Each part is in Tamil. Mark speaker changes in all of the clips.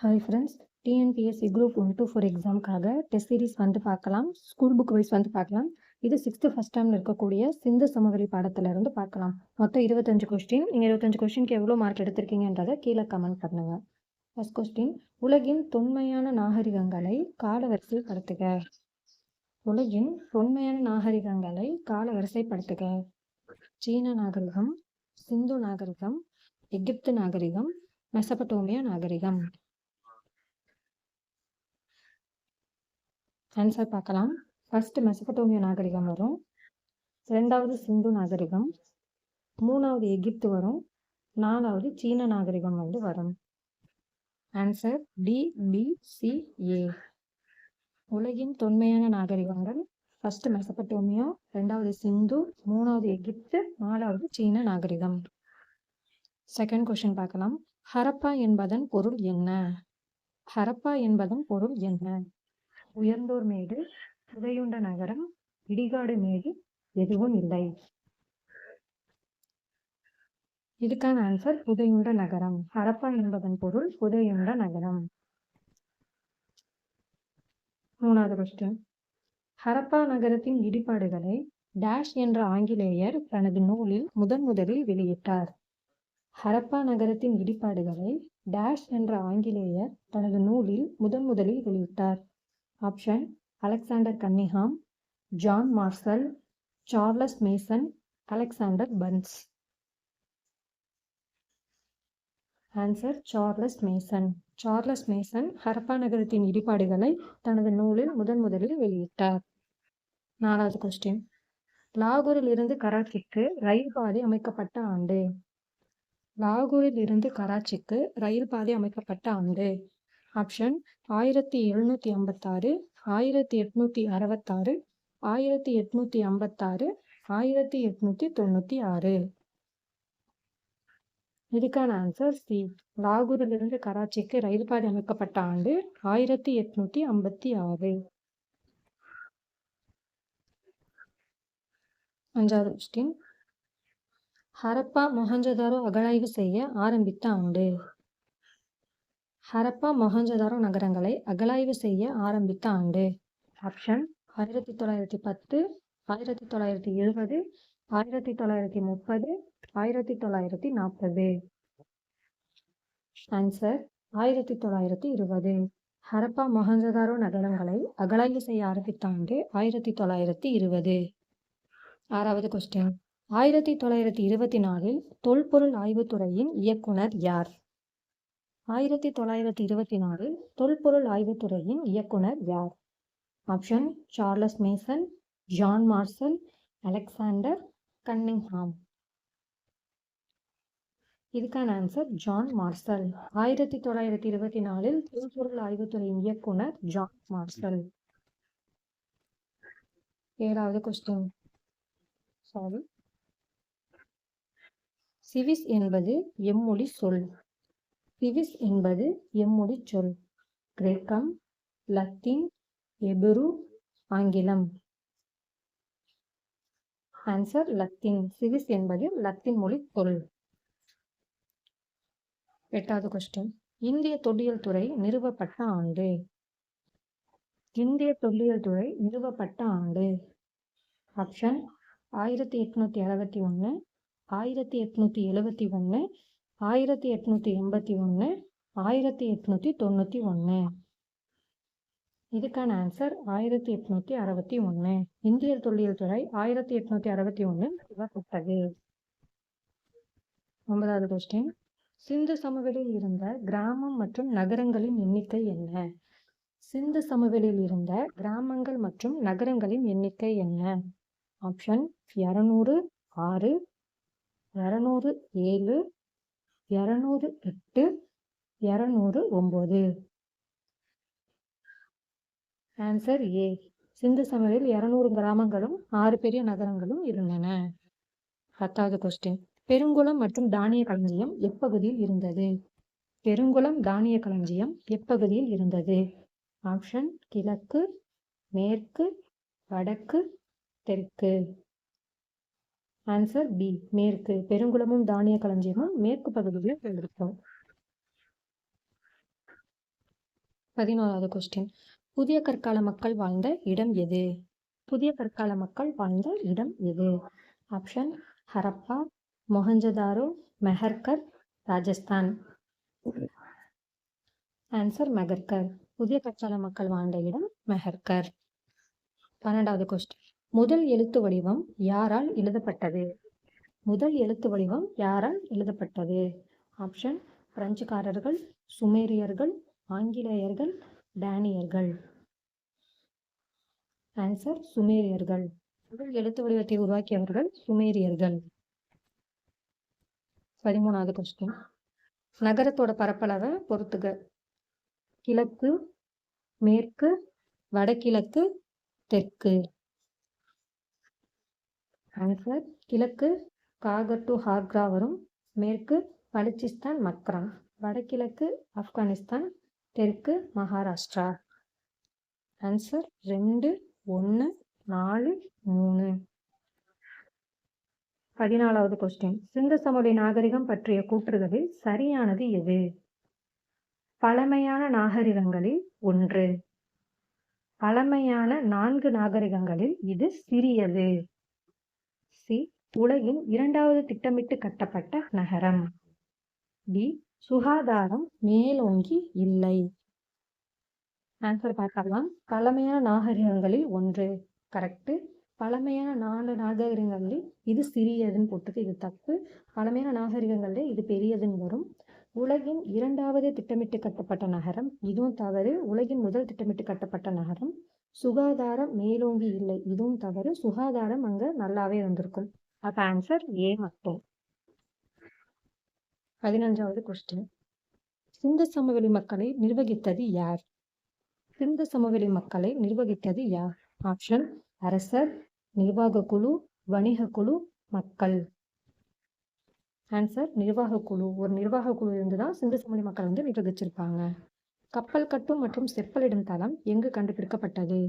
Speaker 1: Hi friends, TNPSC group 1 to 4 எக்ஸாமுக்காக டெஸ்ட் சீரிஸ் வந்து பார்க்கலாம். ஸ்கூல் புக் வைஸ் வந்து பார்க்கலாம். இது 6th ஃபர்ஸ்ட் டேர்மில் இருக்கக்கூடிய சிந்து சமவெளி பாடத்திலிருந்து பார்க்கலாம். மொத்தம் 25 கொஸ்டின். நீங்கள் 25 கொஸ்டினுக்கு எவ்வளோ மார்க் எடுத்திருக்கீங்கன்றதை கீழே கமெண்ட் பண்ணுங்க. ஃபர்ஸ்ட் கொஸ்டின், உலகின் தொன்மையான நாகரிகங்களை காலவரிசைப்படுத்துக. உலகின் தொன்மையான நாகரிகங்களை காலவரிசைப்படுத்துக. சீன நாகரிகம், சிந்து நாகரிகம், எகிப்து நாகரிகம், மெசபடோமியா நாகரிகம். ஆன்சர் பார்க்கலாம். ஃபர்ஸ்ட் மெசபடோமியா நாகரிகம் வரும், ரெண்டாவது சிந்து நாகரிகம், மூணாவது எகிப்து வரும், நாலாவது சீன நாகரிகம் வந்து வரும். Answer DBCA. உலகின் தொன்மையான நாகரிகங்கள் ஃபர்ஸ்ட் மெசபடோமியா, ரெண்டாவது சிந்து, மூணாவது எகிப்து, நாலாவது சீன நாகரிகம். செகண்ட் கொஸ்டின் பார்க்கலாம். ஹரப்பா என்பதன் பொருள் என்ன? ஹரப்பா என்பதன் பொருள் என்ன? உயர்ந்தோர் மேடு, புதையுண்ட நகரம், இடிகாடு மேடு, எதுவும் இல்லை. இதுக்கான ஆன்சர் புதையுண்ட நகரம். ஹரப்பா என்பதன் பொருள் புதையுண்ட நகரம். மூணாவது கொஸ்டின், ஹரப்பா நகரத்தின் இடிபாடுகளை டேஷ் என்ற ஆங்கிலேயர் தனது நூலில் முதலில் வெளியிட்டார். ஹரப்பா நகரத்தின் இடிபாடுகளை டேஷ் என்ற ஆங்கிலேயர் தனது நூலில் முதலில் வெளியிட்டார். Option: Alexander Cunningham, John Marshall, Charles Mason, Alexander Burns. Answer Charles Mason. Charles Mason Harappa நகரத்தின் இடிபாடுகளை தனது நூலில் முதலில் வெளியிட்டார். நாலாவது கொஸ்டின், லாகூரில் இருந்து கராச்சிக்கு ரயில் பாதை அமைக்கப்பட்ட ஆண்டு. லாகூரில் இருந்து கராச்சிக்கு ரயில் பாதை அமைக்கப்பட்ட ஆண்டு. ஆப்ஷன்: 1756, 1866, 1856, 1896. இதுக்கான ஆன்சர் சி. லாகூரிலிருந்து கராச்சிக்கு ரயில் பாதை அமைக்கப்பட்ட ஆண்டு 1856. அஞ்சாவது கொஸ்டின், ஹரப்பா மொஹஞ்சதாரோ அகழாய்வு செய்ய ஆரம்பித்த ஆண்டு. ஹரப்பா மொஹஞ்சதாரோ நகரங்களை அகழாய்வு செய்ய ஆரம்பித்த ஆண்டு. ஆப்ஷன்: 1910, 1920, 1930, 1940. ஆன்சர் 1920. ஹரப்பா மொஹஞ்சதாரோ நகரங்களை அகழாய்வு செய்ய ஆரம்பித்த ஆண்டு 1920. ஆறாவது கொஸ்டின், 1924 தொல்பொருள் ஆய்வுத்துறையின் இயக்குனர் யார்? 1924 தொல்பொருள் ஆய்வுத்துறையின் இயக்குனர் யார்? Option: Charles Mason, John Marshall, Alexander Cunningham. இதுக்கான ஆன்சர் ஜான் மார்ஷல். 1924 தொல்பொருள் ஆய்வுத்துறையின் இயக்குனர் ஜான் மார்ஷல். ஏழாவது கொஸ்டின், சிவிஸ் என்பது எம்மொழி சொல்? சிவிஸ் என்பது எம்மொழி சொல். கிரேக்கம், லத்தீன், எபிரு, ஆங்கிலம். Answer Latin. சிவிஸ் என்பது லத்தீன் மொழி சொல். எட்டாவது கொஸ்டின், இந்திய தொல்லியல் துறை நிறுவப்பட்ட ஆண்டு. இந்திய தொல்லியல் துறை நிறுவப்பட்ட ஆண்டு. ஆப்ஷன்: 1861, 1871, 1881, 1891. இதுக்கான ஆன்சர் 1861. இந்திய தொல்லியல் துறை 1861 நிறுவப்பட்டது. 9வது கொஸ்டின், சிந்து சமவெளியில் இருந்த கிராமம் மற்றும் நகரங்களின் எண்ணிக்கை என்ன? சிந்து சமவெளியில் இருந்த கிராமங்கள் மற்றும் நகரங்களின் எண்ணிக்கை என்ன? ஆப்ஷன்: 206, 207, 208, 209. Answer A. சிந்து சமவெளியில் 200 கிராமங்களும் 6 பெரிய நகரங்களும் இருந்தன. 10வது கொஸ்டின், பெருங்குளம் மற்றும் தானிய களஞ்சியம் எப்பகுதியில் இருந்தது? பெருங்குளம் தானிய களஞ்சியம் எப்பகுதியில் இருந்தது? ஆப்ஷன்: கிழக்கு, மேற்கு, வடக்கு, தெற்கு. ஆன்சர் பி, மேற்கு. பெருங்குளமும் தானிய களஞ்சியமும் மேற்கு பகுதியில் இருக்கும். 11வது கொஸ்டின். புதிய கற்கால மக்கள் வாழ்ந்த இடம் எது? புதிய கற்கால மக்கள் வாழ்ந்த இடம் எது? ஆப்ஷன் ஹரப்பா, மொஹஞ்சதாரோ, மெஹர்கர், ராஜஸ்தான். ஆன்சர் மெஹர்கர். புதிய கற்கால மக்கள் வாழ்ந்த இடம் மெஹர்கர். 12வது கொஸ்டின். முதல் எழுத்து வடிவம் யாரால் எழுதப்பட்டது? முதல் எழுத்து வடிவம் யாரால் எழுதப்பட்டது? ஆப்ஷன் பிரெஞ்சுக்காரர்கள், சுமேரியர்கள், ஆங்கிலேயர்கள், டேனியர்கள். ஆன்சர் சுமேரியர்கள். முதல் எழுத்து வடிவத்தை உருவாக்கியவர்கள் சுமேரியர்கள். 13வது கொஸ்டின். நகரத்தோட பரப்பளவை பொறுத்துக. கிழக்கு, மேற்கு, வடகிழக்கு, தெற்கு. ஆன்சர் கிழக்கு காகர் டு ஹாக்ரா வரும், மேற்கு பலுச்சிஸ்தான் மக்ரான், வடகிழக்கு ஆப்கானிஸ்தான், தெற்கு மகாராஷ்டிரா. ஆன்சர் 2, 1, 4, 3. 14வது கொஸ்டின். சிந்து சமவெளி நாகரிகம் பற்றிய கூற்றுகளில் சரியானது எது? பழமையான நாகரிகங்களில் 1. பழமையான 4 நாகரிகங்களில் இது சிறியது. சி. உலகின் 2வது திட்டமிட்டு கட்டப்பட்ட நகரம். டி. சுகாதாரம் மேலோங்கி இல்லை. ஆன்சர் பார்க்கலாம். பழமையான நாகரிகங்களில் 1 கரெக்டு. பழமையான 4 நாகரிகங்களில் இது சிறியதுன்னு போட்டது, இது தப்பு. பழமையான நாகரிகங்களில் இது பெரியதுன்னு வரும். உலகின் 2வது திட்டமிட்டு கட்டப்பட்ட நகரம், இதுவும் தவறு. உலகின் முதல் திட்டமிட்டு கட்டப்பட்ட நகரம். சுகாதாரம் மேலோங்கி இல்லை, இதுவும் தவறு. சுகாதாரம் அங்க நல்லாவே வந்திருக்கும். அப்ப ஆன்சர் ஏ மட்டும். 15வது கொஸ்டின். சிந்து சமவெளி மக்களை நிர்வகித்தது யார்? சிந்து சமவெளி மக்களை நிர்வகித்தது யார்? ஆப்ஷன் அரசர், நிர்வாக குழு, வணிக குழு, மக்கள். ஆன்சர் நிர்வாக குழு. ஒரு நிர்வாக குழு இருந்துதான் சிந்து சமவெளி மக்கள் நிர்வகிச்சிருப்பாங்க. கப்பல் கட்டும் மற்றும் செப்பலிடும் தளம் எங்கு கண்டுபிடிக்கப்பட்டது?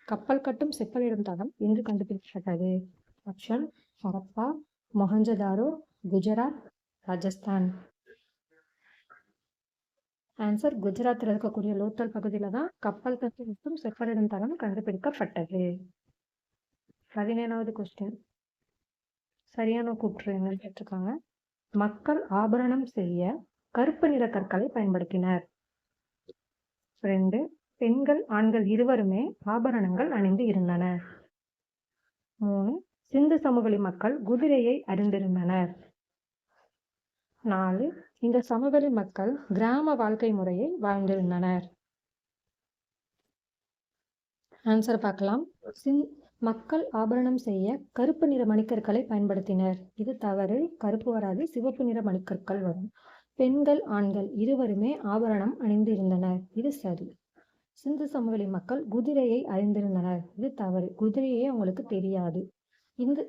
Speaker 1: கப்பல் கட்டும் செப்பலிடும் தளம் எங்கு கண்டுபிடிக்கப்பட்டது? ஆப்ஷன் ஹரப்பா, மொஹஞ்சதாரோ, குஜராத், ராஜஸ்தான். ஆன்சர் குஜராத்தில் இருக்கக்கூடிய லோத்தல் பகுதியில தான் கப்பல் கட்டும் மற்றும் செப்பலிடும் தளம் கண்டுபிடிக்கப்பட்டது. 17வது கொஸ்டின். சரியான கூற்று என்னன்னு கேட்டிருக்காங்க. மக்கள் ஆபரணம் செய்ய கருப்பு நிற கற்களை பயன்படுத்தினர். 2. பெண்கள் ஆண்கள் இருவருமே ஆபரணங்கள் அணிந்து இருந்தனர். 3. சிந்து சமவெளி மக்கள் குதிரையை அறிந்திருந்தனர். 4. இந்த சமவெளி மக்கள் கிராம வாழ்க்கை முறையை வாழ்ந்திருந்தனர். ஆன்சர் பார்க்கலாம். மக்கள் ஆபரணம் செய்ய கருப்பு நிற மணிக்கற்களை பயன்படுத்தினர். இது தவறு. கருப்பு வராது, சிவப்பு நிற மணிக்கற்கள் வரும். பெண்கள் ஆண்கள் இருவருமே ஆபரணம் அணிந்து இருந்தனர். இது சரி. சிந்து சமவெளி மக்கள் குதிரையை அறிந்திருந்தனர். இது தவறு. குதிரையே அவங்களுக்கு தெரியாது. இந்த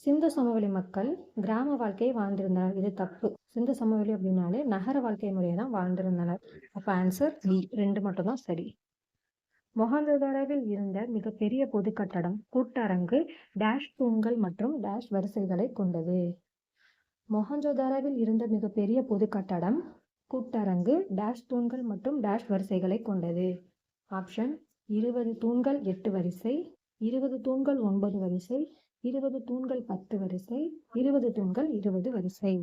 Speaker 1: சிந்து சமவெளி மக்கள் கிராம வாழ்க்கையை வாழ்ந்திருந்தனர். இது தப்பு. சிந்து சமவெளி அப்படின்னாலே நகர வாழ்க்கை முறையை தான் வாழ்ந்திருந்தனர். அப்ப ஆன்சர் பி 2 மட்டும் தான் சரி. மொஹஞ்சதாரோவில் இருந்த மிகப்பெரிய பொது கட்டடம் கூட்டரங்கு டேஷ் தூண்கள் மற்றும் டேஷ் வரிசைகளை கொண்டது. மொஹஞ்சதாரோவில் இருந்த மிகப்பெரிய பொது கட்டடம் கூட்டரங்கு டேஷ் தூண்கள் மற்றும் டேஷ் வரிசைகளை கொண்டது. ஆப்ஷன் 20 தூண்கள் 8 வரிசை, 20 தூண்கள் 9 வரிசை, 20 தூண்கள் 10 வரிசை, 20 தூண்கள் 20 வரிசை.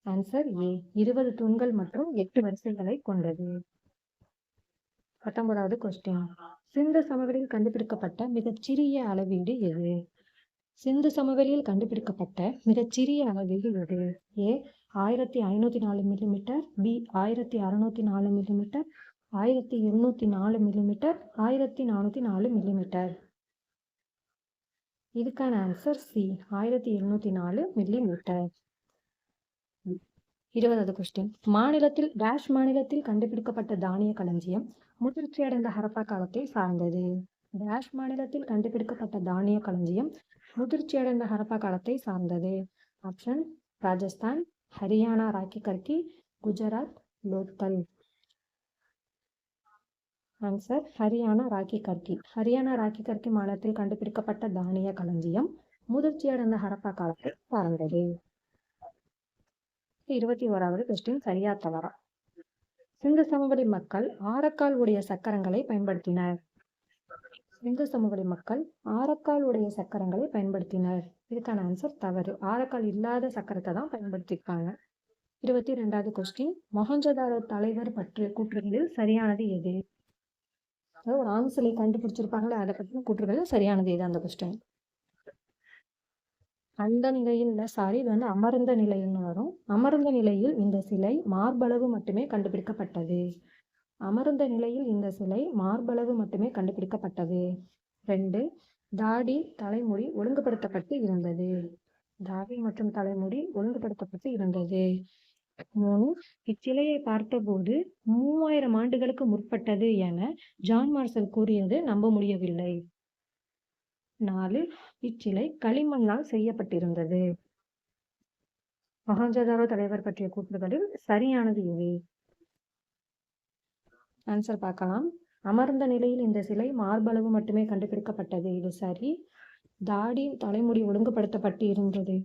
Speaker 1: ஆன்சர் ஏ 20 தூண்கள் மற்றும் 8 வரிசைகளை கொண்டது. 19வது கொஸ்டின். சிந்து சமவெளியில் கண்டுபிடிக்கப்பட்ட மிகச்சிறிய அளவீடு எது? சிந்து சமவெளியில் கண்டுபிடிக்கப்பட்ட மிகச்சிறிய அளவீடு எது? A 1504 millimetre, B 1604 millimetre, 1704 millimetre, 1404 millimetre. இதுக்கான ஆன்சர் சி 1704 மில்லிமீட்டர். 20வது கொஸ்டின். மாநிலத்தில் கண்டுபிடிக்கப்பட்ட தானிய களஞ்சியம் முதிர்ச்சியடைந்த ஹரப்பா காலத்தை சார்ந்தது. டேஷ் மாநிலத்தில் கண்டுபிடிக்கப்பட்ட தானிய களஞ்சியம் முதிர்ச்சியடைந்த ஹரப்பா காலத்தை சார்ந்தது. ஆப்ஷன் ராஜஸ்தான், ஹரியானா ராக்கி கர்கி, குஜராத், லோத்தல். ஆன்சர் ஹரியானா ராக்கி கர்கி. ஹரியானா ராக்கி கர்கி மாநிலத்தில் கண்டுபிடிக்கப்பட்ட தானிய களஞ்சியம் முதிர்ச்சியடைந்த ஹரப்பா காலத்தை சார்ந்தது. 21வது கொஸ்டின் சரியா தவறா? சிந்து சமவெளி மக்கள் ஆரக்கால் உடைய சக்கரங்களை பயன்படுத்தினர். சிந்து சமவெளி மக்கள் ஆரக்கால் உடைய சக்கரங்களை பயன்படுத்தினர். இதுக்கான ஆன்சர் தவறு. ஆரக்கால் இல்லாத சக்கரத்தை தான் பயன்படுத்தியிருப்பாங்க. 22வது கொஸ்டின், மொஹஞ்சதாரோ தலைவர் பற்றிய கூற்றுகளில் சரியானது எது? அதாவது ஒரு ஆண் சிலை கண்டுபிடிச்சிருப்பாங்களே, அதை பற்றின கூற்றுகள் சரியானது எது? அந்த கொஸ்டின் அந்த நிலையில் இது வந்து அமர்ந்த நிலைன்னு வரும். அமர்ந்த நிலையில் இந்த சிலை மார்பளவு மட்டுமே கண்டுபிடிக்கப்பட்டது. அமர்ந்த நிலையில் இந்த சிலை மார்பளவு மட்டுமே கண்டுபிடிக்கப்பட்டது. 2, தாடி தலைமுடி ஒழுங்குபடுத்தப்பட்டு இருந்தது. தாடி மற்றும் தலைமுடி ஒழுங்குபடுத்தப்பட்டு இருந்தது. 3, இச்சிலையை பார்த்தபோது 3000 ஆண்டுகளுக்கு முற்பட்டது என ஜான் மார்சல் கூறியது நம்ப முடியவில்லை. 4, இச்சிலை களிமண்ணால் செய்யப்பட்டிருந்தது. மொஹஞ்சதாரோ தலைவர் பற்றிய கூற்றுகளில் சரியானது எது? ஆன்சர் பார்க்கலாம். அமர்ந்த நிலையில் இந்த சிலை மார்பளவு மட்டுமே கண்டுபிடிக்கப்பட்டது. இது சரி. தாடி தலைமுடி ஒழுங்குபடுத்தப்பட்டு இருந்தது.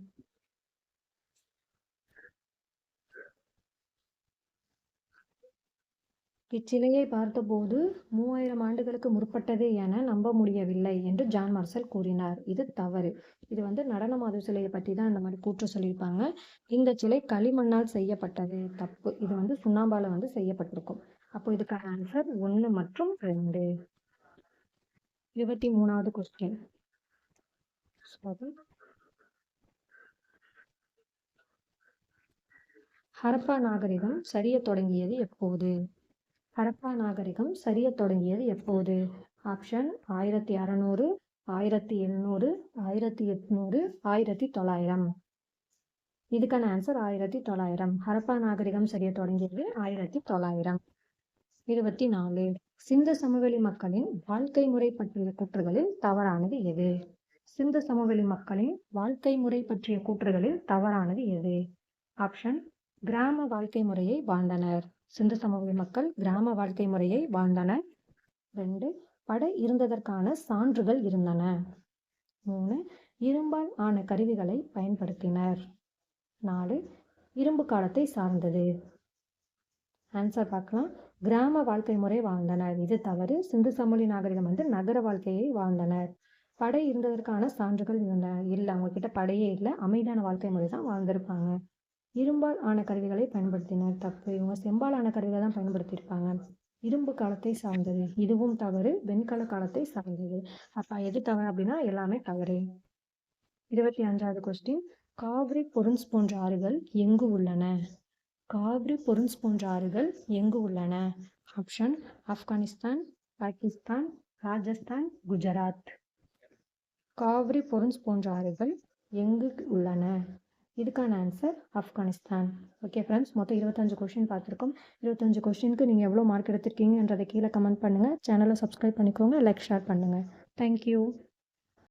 Speaker 1: இச்சிலையை பார்த்தபோது 3000 ஆண்டுகளுக்கு முற்பட்டது என நம்ப முடியவில்லை என்று ஜான் மார்சல் கூறினார். இது தவறு. இது வந்து நடனமாது சிலையை பற்றி தான் இந்த மாதிரி கூற்று சொல்லியிருப்பாங்க. இந்த சிலை களிமண்ணால் செய்யப்பட்டது. தப்பு. இது வந்து சுண்ணாம்பால வந்து செய்யப்பட்டிருக்கும். அப்போ இதுக்கான ஆன்சர் 1 மற்றும் 2. 23வது கொஸ்டின். ஹரப்பா நாகரிகம் சரியத் தொடங்கியது எப்போது? ஹரப்பா நாகரிகம் சரியத் தொடங்கியது எப்போது? ஆப்ஷன் 1600, 1700, 1800, 1900. இதுக்கான ஆன்சர் 1900. ஹரப்பா நாகரிகம் சரியத் தொடங்கியது 1900. 24, சிந்து சமவெளி மக்களின் வாழ்க்கை முறை பற்றிய கூற்றுகளில் தவறானது எது? சிந்து சமவெளி மக்களின் வாழ்க்கை முறை பற்றிய கூற்றுகளில் தவறானது எது? ஆப்ஷன், கிராம வாழ்க்கை முறையை வாழ்ந்தனர். சிந்து சமவெளி மக்கள் கிராம வாழ்க்கை முறையை வாழ்ந்தனர். 2, படை இருந்ததற்கான சான்றுகள் இருந்தன. 3, இரும்பால் ஆன கருவிகளை பயன்படுத்தினர். 4, இரும்பு காலத்தை சார்ந்தது. ஆன்சர் பார்க்கலாம். கிராம வாழ்க்கை முறை வாழ்ந்தனர். இது தவறு. சிந்து சமவெளி நாகரிகம் வந்து நகர வாழ்க்கையை வாழ்ந்தனர். படை இருந்ததற்கான சான்றுகள் இருந்தன. இல்லை, அவங்க கிட்ட படையே இல்லை, அமைதியான வாழ்க்கை முறை தான் வாழ்ந்திருப்பாங்க. இரும்பால் ஆன கருவிகளை பயன்படுத்தினர். தப்பு. இவங்க செம்பால் ஆன கருவிகளை தான் பயன்படுத்தியிருப்பாங்க. இரும்பு காலத்தை சார்ந்தது. இதுவும் தவறு. வெண்கல காலத்தை சார்ந்தது. அப்ப எது தவறு அப்படின்னா எல்லாமே தவறு. 25வது கொஸ்டின், காவிரி பொருன்ஸ் போன்ற ஆறுகள் எங்கு உள்ளன? காவிரி பொருன்ஸ் போன்ற ஆறுகள் எங்கு உள்ளன? ஆப்ஷன், ஆப்கானிஸ்தான், பாகிஸ்தான், ராஜஸ்தான், குஜராத். காவிரி பொருன்ஸ் போன்ற ஆறுகள் எங்கு உள்ளன? இதுக்கான ஆன்சர் ஆப்கானிஸ்தான். ஓகே ஃப்ரெண்ட்ஸ், மொத்தம் 25 கொஸ்டின் பார்த்துருக்கோம். 25 கொஸ்டினுக்கு நீங்கள் எவ்வளோ மார்க் எடுத்திருக்கீங்கன்றதை கீழே கமெண்ட் பண்ணுங்கள். சேனலை சப்ஸ்கிரைப் பண்ணிக்கோங்க. லைக், ஷேர் பண்ணுங்கள். தேங்க்யூ.